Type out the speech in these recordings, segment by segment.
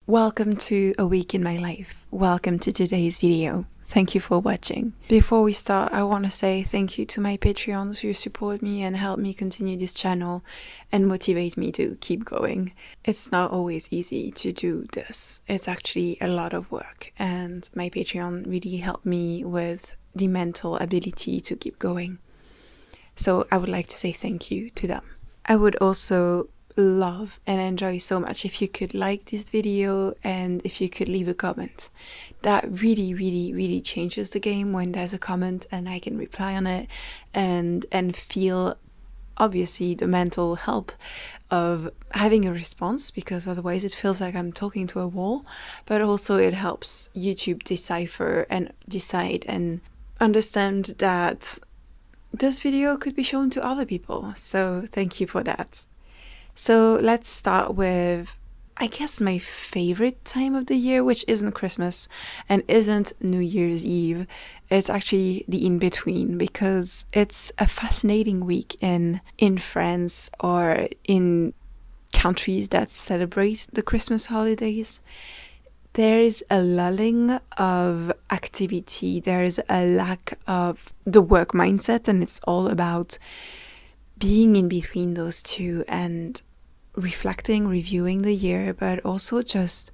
Welcome to A Week in My Life. Welcome to today's video. Thank you for watching. Before we start, I want to say thank you to my Patreons who support me and help me continue this channel and motivate me to keep going. It's not always easy to do this. It's actually a lot of work, and my Patreon really helped me with the mental ability to keep going. So I would like to say thank you to them. I would also love and enjoy so much if you could like this video and if you could leave a comment. That really changes the game when there's a comment and I can reply on it and feel obviously the mental help of having a response, because otherwise it feels like I'm talking to a wall. But also it helps YouTube decipher and decide and understand that this video could be shown to other people. So thank you for that. So let's start with, I guess, my favorite time of the year, which isn't Christmas and isn't New Year's Eve. It's actually the in-between, because it's a fascinating week in France or in countries that celebrate the Christmas holidays. There is a lulling of activity. There is a lack of the work mindset, and it's all about being in between those two and reflecting, reviewing the year, but also just,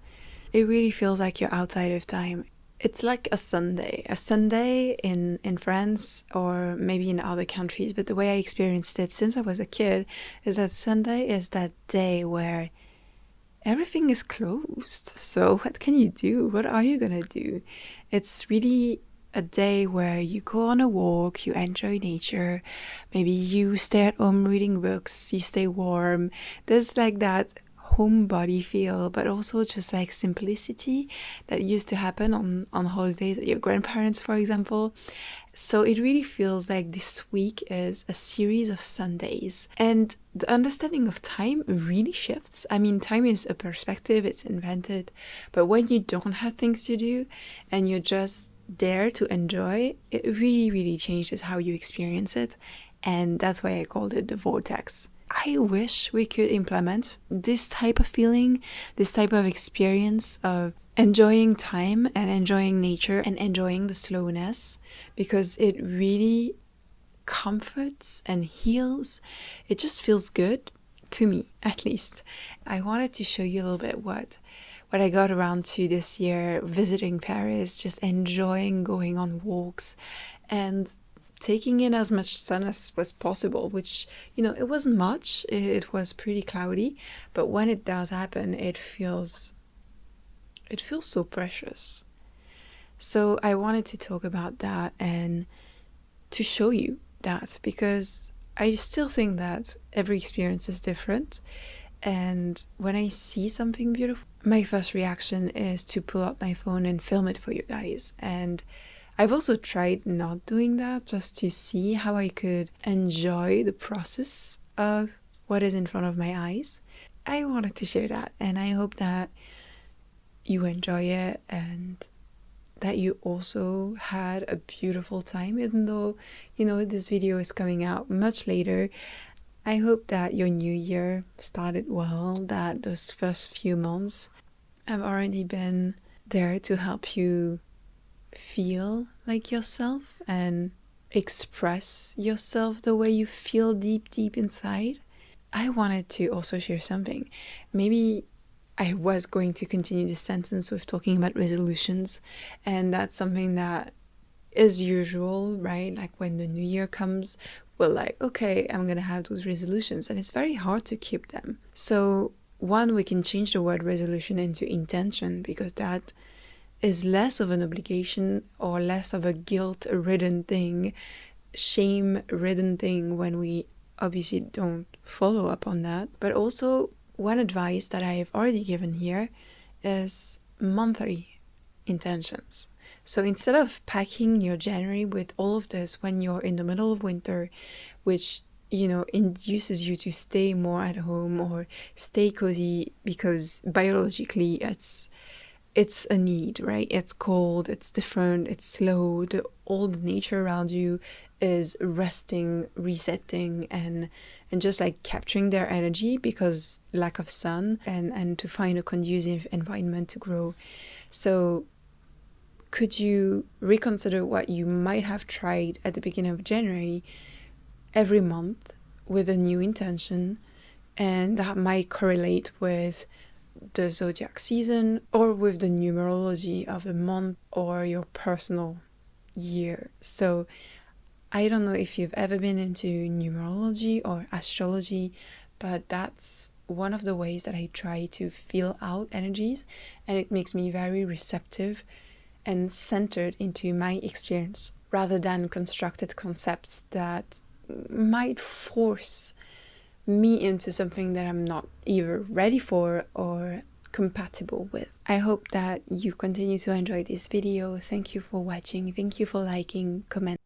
it really feels like you're outside of time. It's like a Sunday in France or maybe in other countries, but the way I experienced it since I was a kid is that Sunday is that day where everything is closed. So what can you do? What are you gonna do? It's really a day where you go on a walk, you enjoy nature, maybe you stay at home reading books, you stay warm. There's like that homebody feel, but also just like simplicity that used to happen on holidays at your grandparents, for example. So it really feels like this week is a series of Sundays, and the understanding of time really shifts. I mean, time is a perspective, it's invented, but when you don't have things to do and you're just there to enjoy, it really changes how you experience it. And that's why I called it the vortex. I wish we could implement this type of feeling, this type of experience of enjoying time and enjoying nature and enjoying the slowness, because it really comforts and heals. It just feels good to me, at least. I wanted to show you a little bit what I got around to this year, visiting Paris, just enjoying going on walks and taking in as much sun as was possible, which, it wasn't much. It was pretty cloudy, but when it does happen, it feels so precious. So I wanted to talk about that and to show you that, because I still think that every experience is different. And when I see something beautiful, my first reaction is to pull out my phone and film it for you guys. And I've also tried not doing that, just to see how I could enjoy the process of what is in front of my eyes. I wanted to share that, and I hope that you enjoy it and that you also had a beautiful time, even though, this video is coming out much later. I hope that your new year started well, that those first few months have already been there to help you feel like yourself and express yourself the way you feel deep inside. I wanted to also share something. Maybe I was going to continue this sentence with talking about resolutions, and that's something that is usual, right? Like when the new year comes, we're like, okay, I'm gonna have those resolutions, and it's very hard to keep them. So one, we can change the word resolution into intention, because that is less of an obligation or less of a guilt-ridden thing, shame-ridden thing when we obviously don't follow up on that. But also, one advice that I have already given here is monthly intentions. So instead of packing your January with all of this when you're in the middle of winter, which, induces you to stay more at home or stay cozy, because biologically it's it's a need, right? It's cold, it's different, it's slow. All the nature around you is resting, resetting, and just like capturing their energy because lack of sun, and to find a conducive environment to grow. So could you reconsider what you might have tried at the beginning of January every month with a new intention, and that might correlate with the zodiac season or with the numerology of the month or your personal year. So I don't know if you've ever been into numerology or astrology, but that's one of the ways that I try to feel out energies, and it makes me very receptive and centered into my experience rather than constructed concepts that might force me into something that I'm not either ready for or compatible with. I hope that you continue to enjoy this video. Thank you for watching. Thank you for liking, comment.